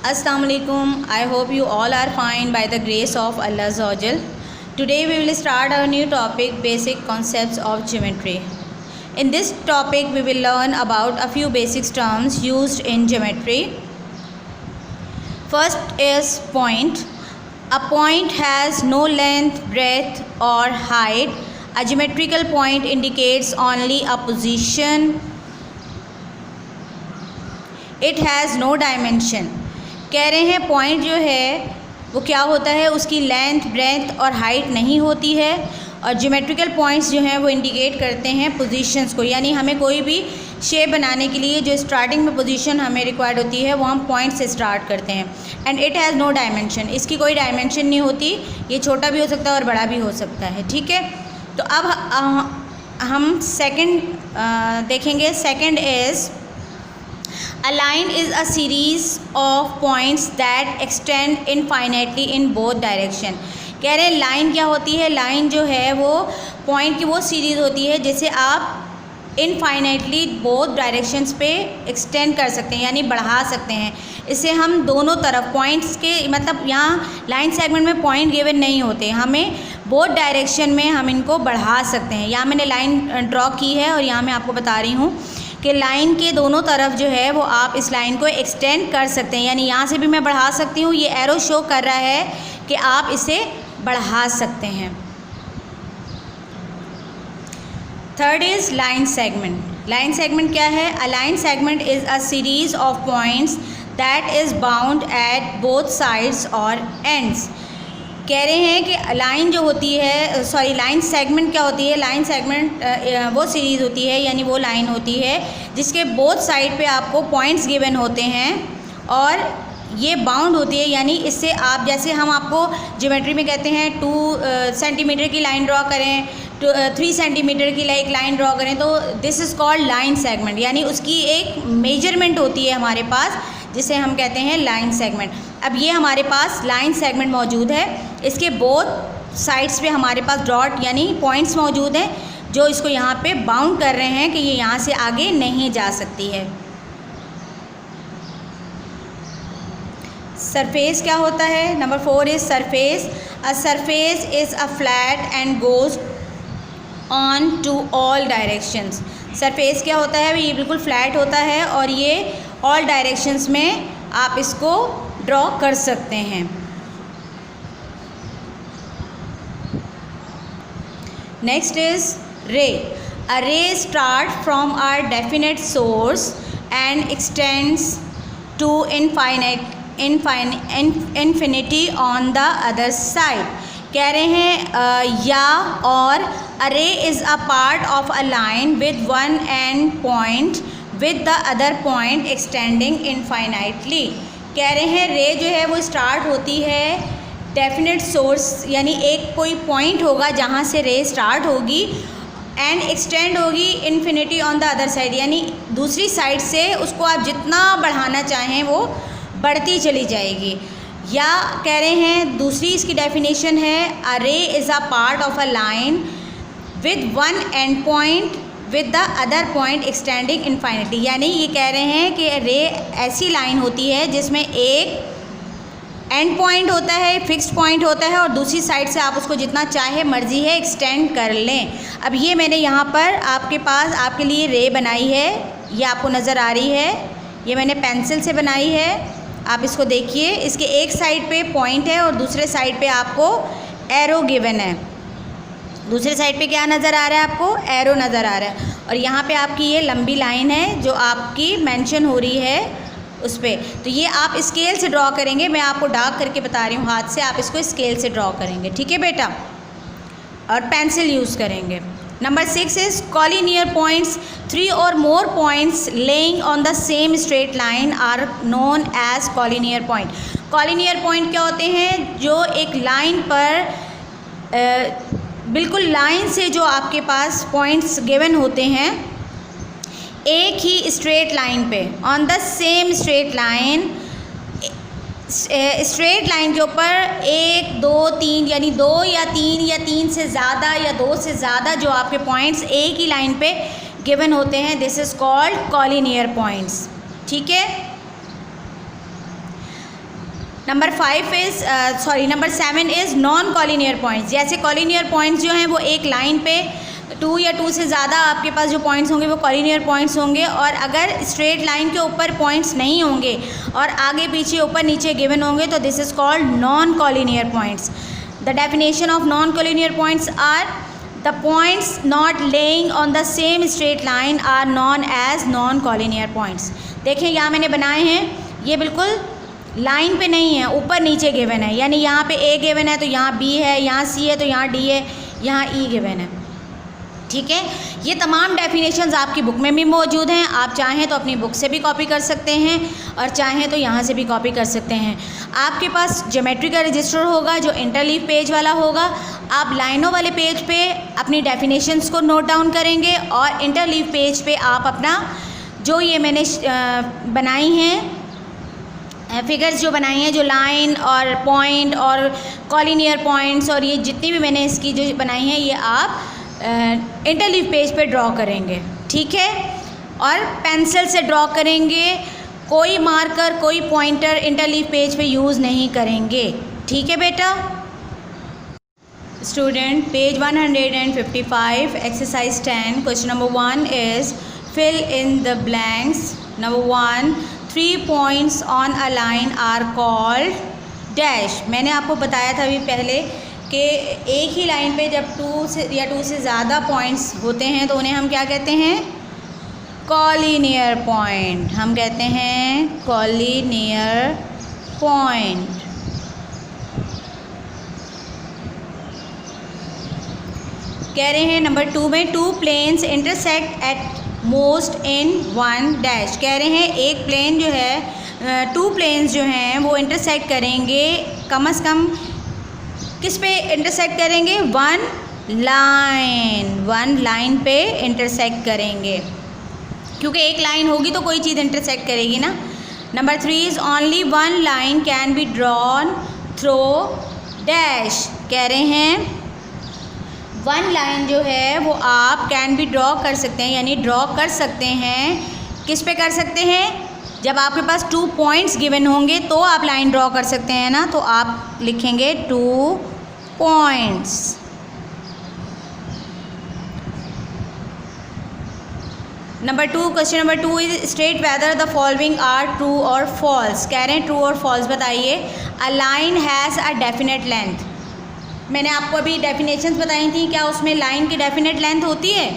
Assalamu alaikum. I hope you all are fine by the grace of Allah Azza. Today we will start our new topic, basic concepts of geometry. In this topic we will learn about a few basic terms used in geometry. First is point. A point has no length, breadth or height. A geometrical point indicates only a position. It has no dimension. कह रहे हैं point जो है वो क्या होता है, उसकी लेंथ, ब्रेथ और हाइट नहीं होती है। और ज्योमेट्रिकल पॉइंट्स जो हैं वो इंडिकेट करते हैं पोजीशंस को, यानी हमें कोई भी शेप बनाने के लिए जो स्टार्टिंग में पोजीशन हमें रिक्वायर्ड होती है वो हम पॉइंट से स्टार्ट करते हैं। And it has no dimension, इसकी कोई डायमेंशन नहीं होती, ये छोटा भी हो सकता है और बड़ा भी हो सकता है। ठीक है, तो अब हम सेकंड देखेंगे। Second is A line is a series of points that extend infinitely in both direction। कह रहे हैं लाइन क्या होती है, लाइन जो है वो पॉइंट की वो सीरीज़ होती है जिसे आप इनफाइनाइटली बोथ डायरेक्शंस पे एक्सटेंड कर सकते हैं, यानी बढ़ा सकते हैं। इसे हम दोनों तरफ पॉइंट्स के, मतलब यहाँ लाइन सेगमेंट में पॉइंट गिवन नहीं होते, हमें बोथ डायरेक्शन में हम इनको बढ़ा सकते हैं। यहाँ मैंने लाइन ड्रॉ की है और यहाँ मैं आपको बता रही हूँ कि लाइन के दोनों तरफ जो है वो आप इस लाइन को एक्सटेंड कर सकते हैं, यानी यहाँ से भी मैं बढ़ा सकती हूँ। ये एरो शो कर रहा है कि आप इसे बढ़ा सकते हैं। Third is line segment. Line segment क्या है? अ line segment is a series of points that is bound at both sides और एंड्स। कह रहे हैं कि लाइन जो होती है, लाइन सेगमेंट क्या होती है? लाइन सेगमेंट वो सीरीज़ होती है, यानी वो लाइन होती है जिसके बोथ साइड पे आपको पॉइंट्स गिवन होते हैं और ये बाउंड होती है, यानी इससे आप, जैसे हम आपको ज्योमेट्री में कहते हैं 2 सेंटीमीटर की लाइन ड्रॉ करें, 3 सेंटीमीटर की एक लाइन ड्रॉ करें, तो this is called line segment, यानी उसकी एक मेजरमेंट होती है हमारे पास जिसे हम कहते हैं लाइन सेगमेंट। अब ये हमारे पास लाइन सेगमेंट मौजूद है, इसके बोथ साइड्स पे हमारे पास डॉट यानी पॉइंट्स मौजूद हैं जो इसको यहाँ पे बाउंड कर रहे हैं कि ये यहाँ से आगे नहीं जा सकती है। सरफेस क्या होता है? Number 4 is surface. A surface is a flat and goes on to all directions. Surface क्या होता है? ये बिल्कुल फ्लैट होता है और ये ऑल डायरेक्शंस में आप इसको ड्रॉ कर सकते हैं। Next is ray. A ray start from a definite source and extends to infinity on the other side. कह रहे हैं या और a ray is a part of a line with one end point with the other point extending infinitely. कह रहे हैं रे जो है वो स्टार्ट होती है डेफिनेट सोर्स, यानी एक कोई पॉइंट होगा जहाँ से रे स्टार्ट होगी एंड एक्सटेंड होगी infinity on the other side, यानी दूसरी साइड से उसको आप जितना बढ़ाना चाहें वो बढ़ती चली जाएगी। या कह रहे हैं दूसरी इसकी डेफिनेशन है a ray is a part of a line with one end point with the other point extending infinity, यानी ये कह रहे हैं कि रे ऐसी लाइन होती है जिसमें एक एंड पॉइंट होता है, फिक्स्ड पॉइंट होता है और दूसरी साइड से आप उसको जितना चाहे मर्जी है एक्सटेंड कर लें। अब ये मैंने यहाँ पर आपके पास आपके लिए रे बनाई है, ये आपको नज़र आ रही है, ये मैंने पेंसिल से बनाई है। आप इसको देखिए, इसके एक साइड पे पॉइंट है और दूसरे साइड पे आपको एरो गिवन है। दूसरे साइड पे क्या नज़र आ रहा है? आपको एरो नज़र आ रहा है और यहाँ पे आपकी ये लंबी लाइन है जो आपकी मेंशन हो रही है उस पर। तो ये आप स्केल से ड्रॉ करेंगे, मैं आपको डार्क करके बता रही हूँ हाथ से, आप इसको स्केल से ड्रॉ करेंगे। ठीक है बेटा, और पेंसिल यूज़ करेंगे। Number 6 is collinear points. 3 और more points lying on the same straight line are known as collinear point. Collinear point क्या होते हैं? जो एक लाइन पर बिल्कुल लाइन से जो आपके पास पॉइंट्स गिवन होते हैं एक ही स्ट्रेट लाइन पे, on the same straight line, straight line के ऊपर 1 2 3 यानी 2 या 3 या 3 से ज़्यादा या 2 से ज़्यादा जो आपके पॉइंट्स एक ही लाइन पे गिवन होते हैं, this is called collinear points. ठीक है, number 7 is non collinear points. जैसे कॉलिनियर पॉइंट्स जो हैं वो एक लाइन पे 2 या 2 से ज़्यादा आपके पास जो पॉइंट्स होंगे वो कॉलिनियर पॉइंट्स होंगे, और अगर स्ट्रेट लाइन के ऊपर पॉइंट्स नहीं होंगे और आगे पीछे ऊपर नीचे गिवन होंगे तो this is called non collinear points. The definition of non collinear points are the points not lying on the same straight line are non as non collinear points. देखें यहाँ मैंने बनाए हैं, ये बिल्कुल लाइन पे नहीं है, ऊपर नीचे गिवन है, यानी यहाँ पे ए गिवन है तो यहाँ बी है, यहाँ सी है तो यहाँ डी है, यहाँ ई गिवन है। ठीक है, ये तमाम डेफिनेशंस आपकी बुक में भी मौजूद हैं। आप चाहें तो अपनी बुक से भी कॉपी कर सकते हैं और चाहें तो यहाँ से भी कॉपी कर सकते हैं। आपके पास ज्योमेट्री का रजिस्टर होगा जो इंटरलीफ पेज वाला होगा। आप लाइनों वाले पेज पे अपनी डेफिनेशंस को नोट डाउन करेंगे और इंटरलीफ पेज पे आप अपना जो ये मैंने बनाई हैं फिगर्स जो बनाई हैं, जो लाइन और पॉइंट और कॉलिनियर पॉइंट्स और ये जितनी भी मैंने इसकी जो बनाई हैं ये आप इंटरलीफ पेज पे ड्रॉ करेंगे। ठीक है, और पेंसिल से ड्रॉ करेंगे, कोई मार्कर कोई पॉइंटर इंटरलीफ पेज पे यूज़ नहीं करेंगे। ठीक है बेटा। Student, page 155 exercise 10 question number 1 is fill in the blanks. Number 1 3 points on a line are called dash. मैंने आपको बताया था अभी पहले कि एक ही लाइन पे जब 2 से ज़्यादा पॉइंट्स होते हैं तो उन्हें हम क्या कहते हैं? Collinear point. हम कहते हैं कॉलिनियर पॉइंट। कह रहे हैं नंबर 2 में 2 planes intersect at most in 1 dash. कह रहे हैं एक प्लेन जो है 2 planes जो हैं वो इंटरसेक्ट करेंगे, कम से कम किस पे इंटरसेक्ट करेंगे? 1 लाइन पे इंटरसेक्ट करेंगे, क्योंकि एक लाइन होगी तो कोई चीज़ इंटरसेक्ट करेगी ना। Number 3 is only 1 line can be drawn through dash. कह रहे हैं 1 लाइन जो है वो आप कैन बी ड्रॉ कर सकते हैं, यानी ड्रॉ कर सकते हैं। किस पे कर सकते हैं? जब आपके पास 2 पॉइंट्स गिवन होंगे तो आप लाइन ड्रॉ कर सकते हैं ना, तो आप लिखेंगे 2 points. Number 2 question number 2 is state whether the following are true और फॉल्स। कह रहे हैं ट्रू और फॉल्स बताइए। A line has a definite length. मैंने आपको अभी डेफिनेशंस बताई थी, क्या उसमें लाइन की डेफिनेट लेंथ होती है?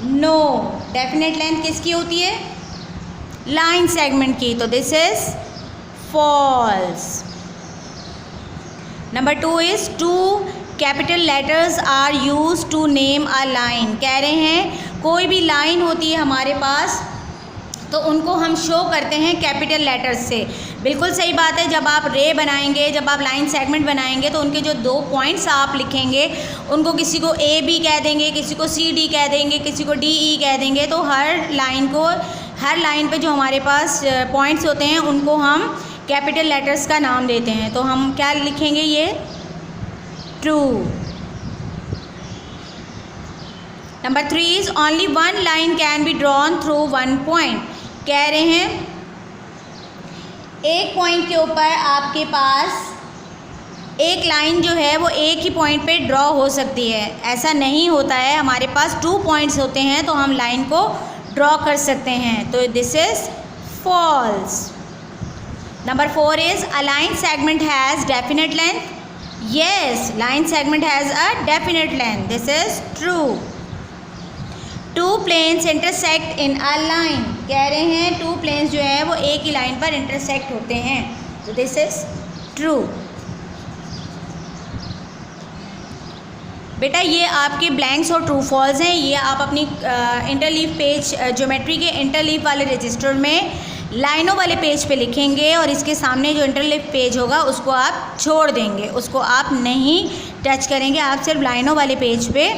नो। डेफिनेट लेंथ किसकी होती है? लाइन सेगमेंट की, तो this is false. Number 2 is 2 capital letters are use to name a line. कह रहे हैं कोई भी लाइन होती है हमारे पास तो उनको हम शो करते हैं कैपिटल लेटर्स से। बिल्कुल सही बात है, जब आप रे बनाएंगे, जब आप लाइन सेगमेंट बनाएंगे तो उनके जो 2 पॉइंट्स आप लिखेंगे उनको किसी को ए बी कह देंगे, किसी को सी डी कह देंगे, किसी को डी ई कह देंगे। तो हर लाइन पे जो हमारे पास पॉइंट्स होते हैं उनको हम कैपिटल लेटर्स का नाम देते हैं। तो हम क्या लिखेंगे? ये true. Number 3 is only 1 line can be drawn through 1 point. कह रहे हैं एक पॉइंट के ऊपर आपके पास एक लाइन जो है वो एक ही पॉइंट पे ड्रॉ हो सकती है। ऐसा नहीं होता है, हमारे पास 2 पॉइंट्स होते हैं तो हम लाइन को ड्रॉ कर सकते हैं। तो this is false. Number 4 is a line segment has definite length. Yes, line segment has a definite length. This is true. 2 planes intersect in a line। कह रहे हैं 2 planes जो है वो एक ही लाइन पर इंटरसेक्ट होते हैं, तो दिस इज ट्रू। बेटा ये आपके ब्लैंक्स और ट्रू फॉल्स हैं, ये आप अपनी इंटरलीफ पेज ज्योमेट्री के इंटरलीफ वाले रजिस्टर में लाइनों वाले पेज पे लिखेंगे और इसके सामने जो इंटरलीफ पेज होगा उसको आप छोड़ देंगे, उसको आप नहीं टच करेंगे। आप सिर्फ लाइनों वाले पेज पे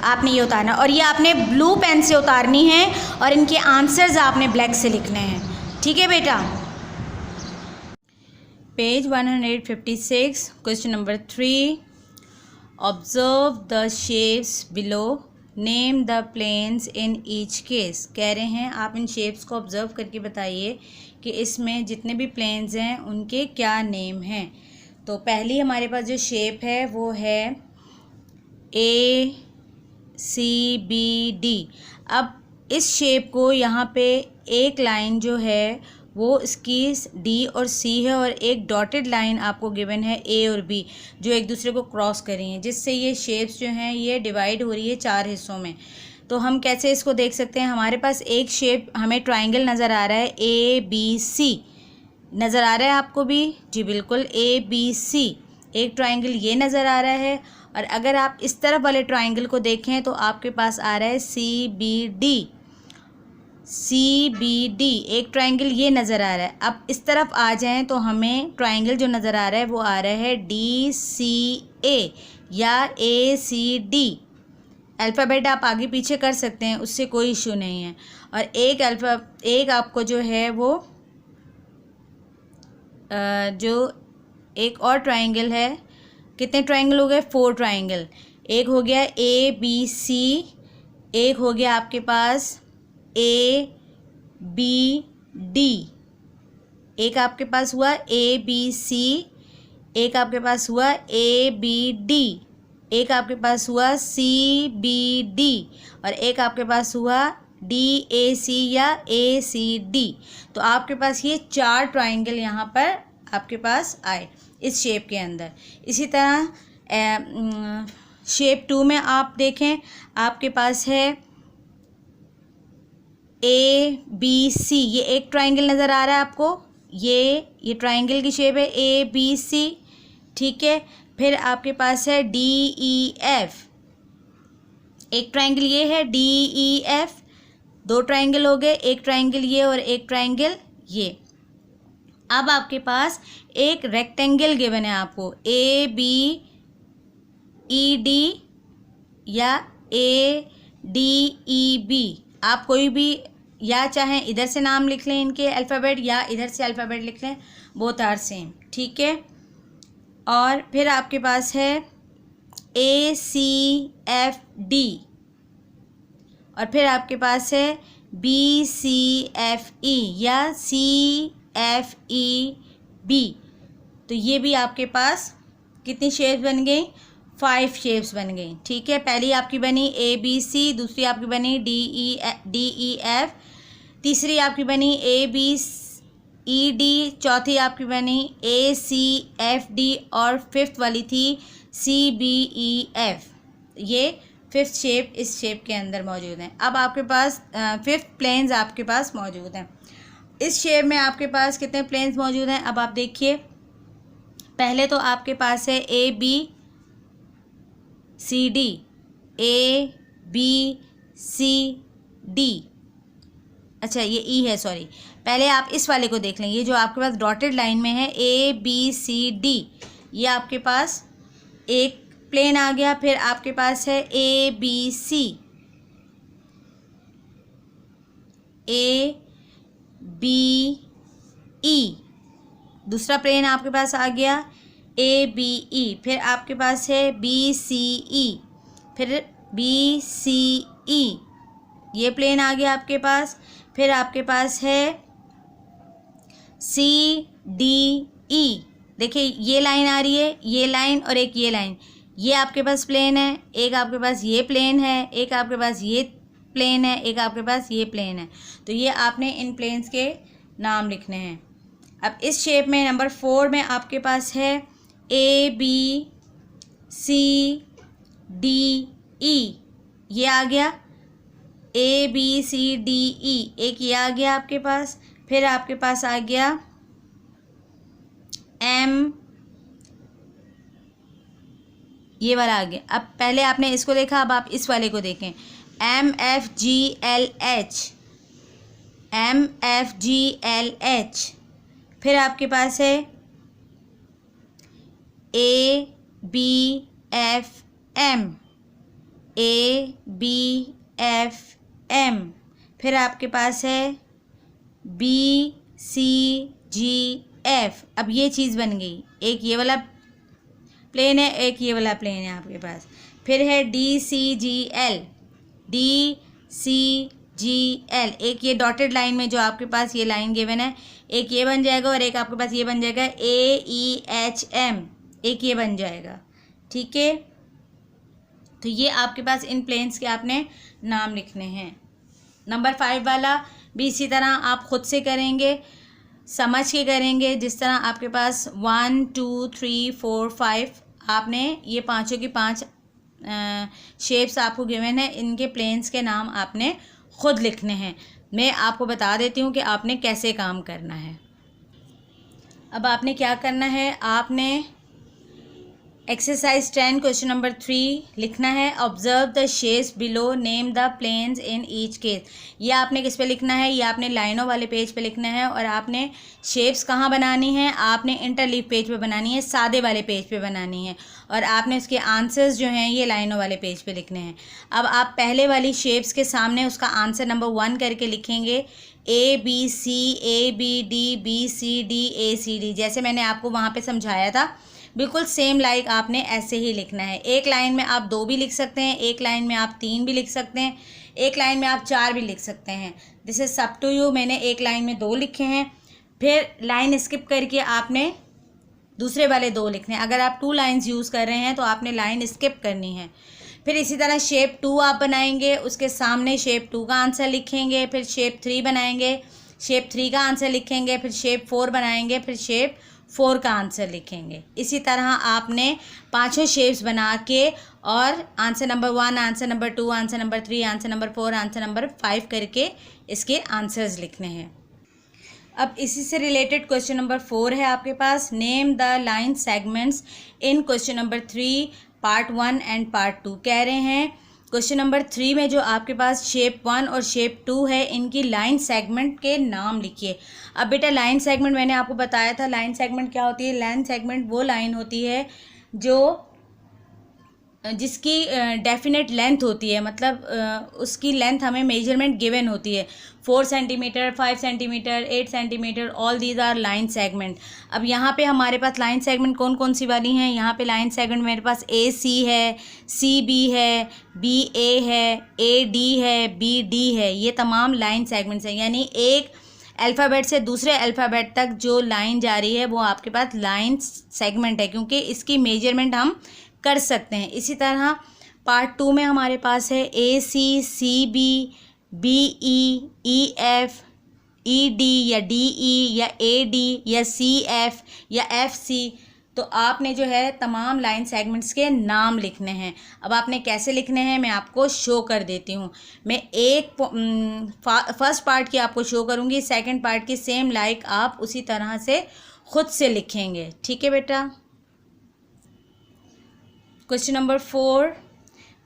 आपने ये उतारना, और ये आपने ब्लू पेन से उतारनी है और इनके आंसर्स आपने ब्लैक से लिखने हैं। ठीक है बेटा। Page 156 question number 3 observe the shapes below name the planes in each case. कह रहे हैं आप इन शेप्स को ऑब्जर्व करके बताइए कि इसमें जितने भी प्लेन्स हैं उनके क्या नेम हैं। तो पहली हमारे पास जो शेप है वो है ACBD। अब इस शेप को यहाँ पे एक लाइन जो है वो इसकी D और C है और एक डॉटेड लाइन आपको गिवन है A और B जो एक दूसरे को क्रॉस कर रही हैं, जिससे ये शेप्स जो हैं ये डिवाइड हो रही है 4 हिस्सों में। तो हम कैसे इसको देख सकते हैं, हमारे पास एक शेप हमें ट्राइंगल नज़र आ रहा है ABC। नज़र आ रहा है आपको भी? जी बिल्कुल, ABC एक ट्राइंगल ये नज़र आ रहा है। और अगर आप इस तरफ वाले ट्राइंगल को देखें तो आपके पास आ रहा है CBD एक ट्राइंगल ये नज़र आ रहा है। अब इस तरफ आ जाएं तो हमें ट्राइंगल जो नज़र आ रहा है वो आ रहा है DCA या ACD। अल्फ़ाबेट आप आगे पीछे कर सकते हैं, उससे कोई इशू नहीं है। और एक आपको जो है वो जो एक और ट्राइंगल है, कितने ट्राइंगल हो गए? 4 ट्राइंगल। एक हो गया ABC, एक हो गया आपके पास ABD, एक आपके पास हुआ ABC, एक आपके पास हुआ ABD, एक आपके पास हुआ CBD और एक आपके पास हुआ DAC या ACD। तो आपके पास ये 4 ट्राइंगल यहाँ पर आपके पास आए इस शेप के अंदर। इसी तरह शेप 2 में आप देखें, आपके पास है ABC, ये एक ट्राइंगल नज़र आ रहा है आपको, ये ट्राइंगल की शेप है ABC, ठीक है। फिर आपके पास है DEF, एक ट्राइंगल ये है DEF, 2 ट्राइंगल हो गए, एक ट्राइंगल ये और एक ट्राइंगल ये। अब आपके पास एक रेक्टेंगल गिवन है आपको ABED या ADEB। आप कोई भी या चाहें इधर से नाम लिख लें इनके अल्फ़ाबेट या इधर से अल्फ़ाबेट लिख लें, बोथ आर सेम, ठीक है। और फिर आपके पास है ACFD और फिर आपके पास है BCFE या CFEB। तो ये भी आपके पास कितनी शेप्स बन गई? 5 शेप्स बन गई, ठीक है। पहली आपकी बनी ABC, दूसरी आपकी बनी DEF, तीसरी आपकी बनी ABED, चौथी आपकी बनी ACFD और 5th वाली थी CBEF। ये 5th शेप इस शेप के अंदर मौजूद हैं। अब आपके पास 5th प्लेन्स आपके पास मौजूद हैं। इस शेप में आपके पास कितने प्लेन्स मौजूद हैं? अब आप देखिए, पहले तो आपके पास है ABCD, ABCD, अच्छा ये E है, सॉरी। पहले आप इस वाले को देख लें, ये जो आपके पास डॉटेड लाइन में है ABCD, ये आपके पास एक प्लेन आ गया। फिर आपके पास है ABC, ABE, दूसरा प्लेन आपके पास आ गया ABE। फिर आपके पास है BCE, फिर BCE, ये प्लेन आ गया आपके पास। फिर आपके पास है CDE, देखिए ये लाइन आ रही है, ये लाइन और एक ये लाइन, ये आपके पास प्लेन है, एक आपके पास ये प्लेन है, एक आपके पास ये प्लेन है, एक आपके पास ये प्लेन है। तो ये आपने इन प्लेन्स के नाम लिखने हैं। अब इस शेप में नंबर 4 में आपके पास है ABCDE, ये आ गया ABCDE, एक ये आ गया आपके पास। फिर आपके पास आ गया M, ये वाला आ गया। अब पहले आपने इसको देखा, अब आप इस वाले को देखें, MFGLH, MFGLH। फिर आपके पास है ABFM, ABFM। फिर आपके पास है BCGF। अब ये चीज़ बन गई, एक ये वाला प्लेन है, एक ये वाला प्लेन है आपके पास। फिर है DCGL, D C G L। एक ये डॉटेड लाइन में जो आपके पास ये लाइन गिवन है, एक ये बन जाएगा और एक आपके पास ये बन जाएगा AEHM, एक ये बन जाएगा। ठीक है, तो ये आपके पास इन प्लेन्स के आपने नाम लिखने हैं। नंबर 5 वाला भी इसी तरह आप खुद से करेंगे, समझ के करेंगे। जिस तरह आपके पास 1 2 3 4 5 आपने ये पांचों की 5 शेप्स आपको गिवन है, इनके प्लेन्स के नाम आपने खुद लिखने हैं। मैं आपको बता देती हूँ कि आपने कैसे काम करना है। अब आपने क्या करना है, आपने एक्सरसाइज 10 क्वेश्चन नंबर 3 लिखना है। Observe the shapes below, name the planes in each case. ये आपने किस पे लिखना है, ये आपने लाइनों वाले पेज पे लिखना है। और आपने शेप्स कहाँ बनानी है, आपने इंटरलीव पेज पे बनानी है, सादे वाले पेज पे बनानी है। और आपने उसके आंसर्स जो हैं ये लाइनों वाले पेज पे लिखने हैं। अब आप पहले वाली शेप्स के सामने उसका आंसर नंबर 1 करके लिखेंगे, ABC ABD BCD ACD, जैसे मैंने आपको वहाँ पे समझाया था, बिल्कुल सेम लाइक आपने ऐसे ही लिखना है। एक लाइन में आप 2 भी लिख सकते हैं, एक लाइन में आप 3 भी लिख सकते हैं, एक लाइन में आप 4 भी लिख सकते हैं। This is up to you. मैंने एक लाइन में 2 लिखे हैं, फिर लाइन स्किप करके आपने दूसरे वाले 2 लिखने हैं। अगर आप 2 लाइन्स यूज़ कर रहे हैं तो आपने लाइन स्किप करनी है। फिर इसी तरह शेप 2 आप बनाएंगे, उसके सामने शेप 2 का आंसर लिखेंगे, फिर शेप 3 बनाएंगे, शेप 3 का आंसर लिखेंगे, फिर शेप 4 बनाएंगे, फिर शेप 4 का आंसर लिखेंगे। इसी तरह आपने 5 शेप्स बना के और answer number 1, answer number 2, answer number 3, answer number 4, answer number 5 करके इसके आंसर्स लिखने हैं। अब इसी से रिलेटेड क्वेश्चन नंबर 4 है आपके पास। Name the line segments in question number 3 part 1 and part 2। कह रहे हैं क्वेश्चन नंबर 3 में जो आपके पास शेप 1 और शेप 2 है, इनकी लाइन सेगमेंट के नाम लिखिए। अब बेटा लाइन सेगमेंट मैंने आपको बताया था, लाइन सेगमेंट क्या होती है। लाइन सेगमेंट वो लाइन होती है जिसकी डेफिनेट लेंथ होती है, मतलब उसकी लेंथ हमें मेजरमेंट गिवन होती है, 4 centimetre, 5 centimetre, 8 centimetre, all these are line segment. अब यहाँ पे हमारे पास लाइन सेगमेंट कौन कौन सी वाली हैं, यहाँ पे लाइन सेगमेंट मेरे पास AC है, CB है, BA है, AD है, BD है, ये तमाम लाइन सेगमेंट्स हैं। यानी एक अल्फ़ाबेट से दूसरे अल्फ़ाबेट तक जो लाइन जा रही है वो आपके पास लाइन सेगमेंट है, क्योंकि इसकी मेजरमेंट हम कर सकते हैं। इसी तरह पार्ट 2 में हमारे पास है AC CB BE EF ED या DE या AD या CF या FC। तो आपने जो है तमाम लाइन सेगमेंट्स के नाम लिखने हैं। अब आपने कैसे लिखने हैं मैं आपको शो कर देती हूँ। मैं एक फर्स्ट पार्ट की आपको शो करूँगी, सेकंड पार्ट की सेम लाइक आप उसी तरह से खुद से लिखेंगे। ठीक है बेटा। Question number 4,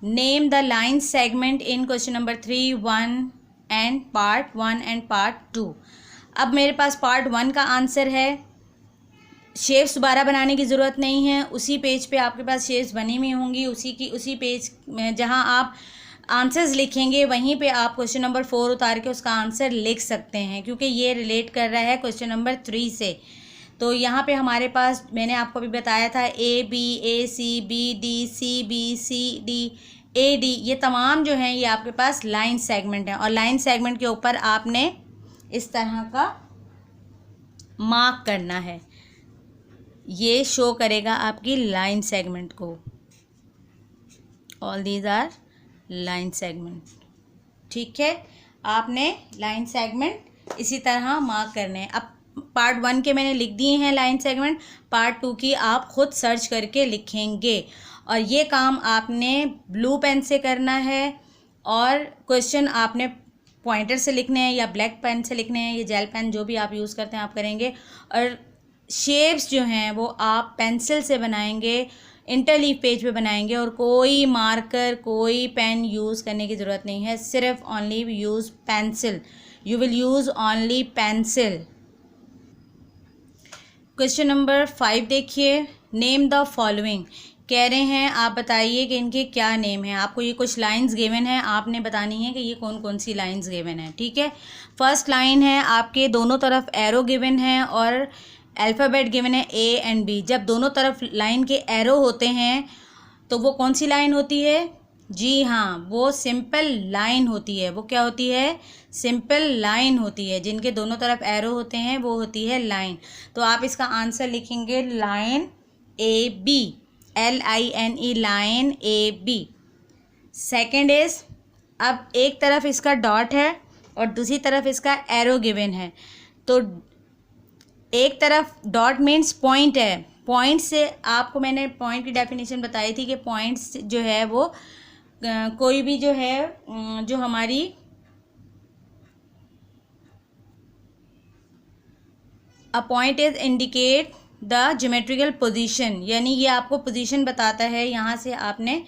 name the line segment in question number 3 1 and part 1 and part 2। अब मेरे पास पार्ट 1 का आंसर है। शेप्स दोबारा बनाने की ज़रूरत नहीं है, उसी पेज पे आपके पास शेप्स बनी हुई होंगी, उसी पेज में जहां आप आंसर्स लिखेंगे वहीं पे आप क्वेश्चन नंबर 4 उतार के उसका आंसर लिख सकते हैं, क्योंकि ये रिलेट कर रहा है क्वेश्चन नंबर 3 से। तो यहाँ पे हमारे पास मैंने आपको अभी बताया था AB AC BD CB CD AD, ये तमाम जो हैं ये आपके पास लाइन सेगमेंट हैं। और लाइन सेगमेंट के ऊपर आपने इस तरह का मार्क करना है, ये शो करेगा आपकी लाइन सेगमेंट को। All these are line segment. ठीक है, आपने लाइन सेगमेंट इसी तरह मार्क करने हैं। अब पार्ट 1 के मैंने लिख दिए हैं लाइन सेगमेंट, पार्ट 2 की आप खुद सर्च करके लिखेंगे। और ये काम आपने ब्लू पेन से करना है और क्वेश्चन आपने पॉइंटर से लिखने हैं या ब्लैक पेन से लिखने हैं, ये जेल पेन जो भी आप यूज़ करते हैं आप करेंगे। और शेप्स जो हैं वो आप पेंसिल से बनाएंगे, इंटरलीव पेज पे बनाएंगे, और कोई मार्कर कोई पेन यूज़ करने की ज़रूरत नहीं है, सिर्फ only use pencil, you will use only pencil. Question number 5 देखिए, नेम द फॉलोइंग। कह रहे हैं आप बताइए कि इनके क्या नेम हैं। आपको ये कुछ लाइंस गिवन है, आपने बतानी है कि ये कौन कौन सी लाइंस गिवन है। ठीक है, फर्स्ट लाइन है आपके दोनों तरफ एरो गिवन है और अल्फ़ाबेट गिवन है A एंड B। जब दोनों तरफ लाइन के एरो होते हैं तो वो कौन सी लाइन होती है, जी हाँ, वो सिंपल लाइन होती है। वो क्या होती है? सिंपल लाइन होती है। जिनके दोनों तरफ एरो होते हैं वो होती है लाइन। तो आप इसका आंसर लिखेंगे line A B, LINE, line A B. Second is, अब एक तरफ इसका डॉट है और दूसरी तरफ इसका एरो गिवन है। तो एक तरफ डॉट मीन्स पॉइंट है। पॉइंट से आपको मैंने पॉइंट की डेफिनेशन बताई थी कि पॉइंट्स जो है वो कोई भी जो है जो हमारी a point is indicate the geometrical position, यानी ये आपको पोजीशन बताता है। यहाँ से आपने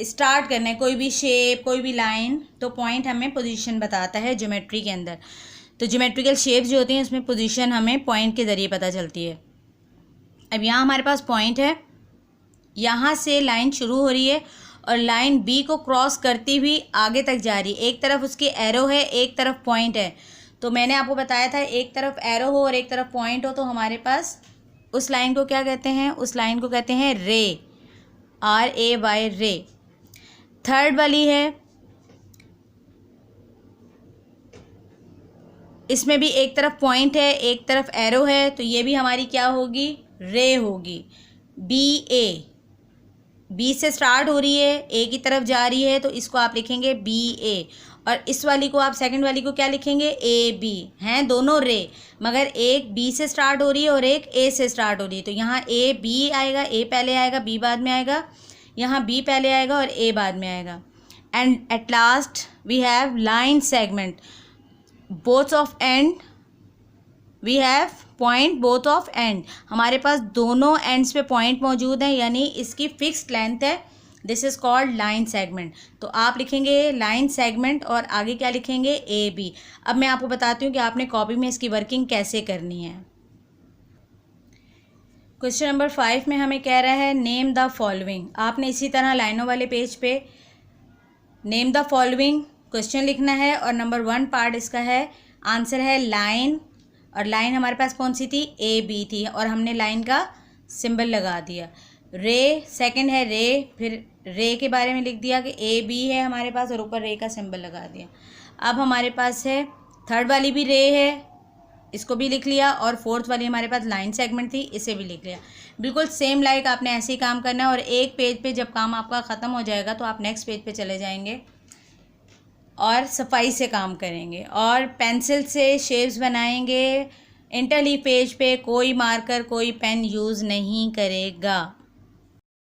स्टार्ट करना है कोई भी शेप, कोई भी लाइन, तो पॉइंट हमें पोजीशन बताता है ज्योमेट्री के अंदर। तो ज्योमेट्रिकल शेप्स जो होती हैं उसमें पोजीशन हमें पॉइंट के ज़रिए पता चलती है। अब यहाँ हमारे पास पॉइंट है, यहाँ से लाइन शुरू हो रही है और लाइन बी को क्रॉस करती हुई आगे तक जा रही है। एक तरफ उसके एरो है, एक तरफ पॉइंट है। तो मैंने आपको बताया था एक तरफ एरो हो और एक तरफ पॉइंट हो तो हमारे पास उस लाइन को क्या कहते हैं? उस लाइन को कहते हैं रे, RAY, रे। थर्ड वाली है, इसमें भी एक तरफ पॉइंट है, एक तरफ एरो है, तो ये भी हमारी क्या होगी? रे होगी। BA, बी से स्टार्ट हो रही है, ए की तरफ जा रही है, तो इसको आप लिखेंगे BA। और इस वाली को आप, सेकंड वाली को क्या लिखेंगे? AB। हैं दोनों रे, मगर एक B से स्टार्ट हो रही है और एक A से स्टार्ट हो रही है। तो यहाँ AB आएगा, A पहले आएगा, B बाद में आएगा। यहाँ B पहले आएगा और A बाद में आएगा। And at last we have line segment, both of and we have point both of and. हमारे पास दोनों एंड्स पे पॉइंट मौजूद हैं, यानी इसकी फिक्स्ड लेंथ है। This is called line segment. तो आप लिखेंगे लाइन सेगमेंट और आगे क्या लिखेंगे? AB। अब मैं आपको बताती हूँ कि आपने कॉपी में इसकी वर्किंग कैसे करनी है। क्वेश्चन नंबर 5 में हमें कह रहा है नेम द फॉलोइंग। आपने इसी तरह लाइनों वाले पेज पे नेम द फॉलोइंग क्वेश्चन लिखना है और नंबर 1 पार्ट इसका है, आंसर है लाइन। और लाइन हमारे पास कौन सी थी? AB थी और हमने लाइन का सिंबल लगा दिया। रे सेकंड है रे, फिर रे के बारे में लिख दिया कि AB है हमारे पास और ऊपर रे का सिंबल लगा दिया। अब हमारे पास है थर्ड वाली भी रे है, इसको भी लिख लिया, और फोर्थ वाली हमारे पास लाइन सेगमेंट थी, इसे भी लिख लिया। बिल्कुल सेम लाइक आपने ऐसे ही काम करना है और एक पेज पे जब काम आपका ख़त्म हो जाएगा तो आप नेक्स्ट पेज पे चले जाएंगे और सफाई से काम करेंगे और पेंसिल से शेप्स बनाएंगे। इंटरलीफ पेज पे कोई मार्कर, कोई पेन यूज़ नहीं करेगा।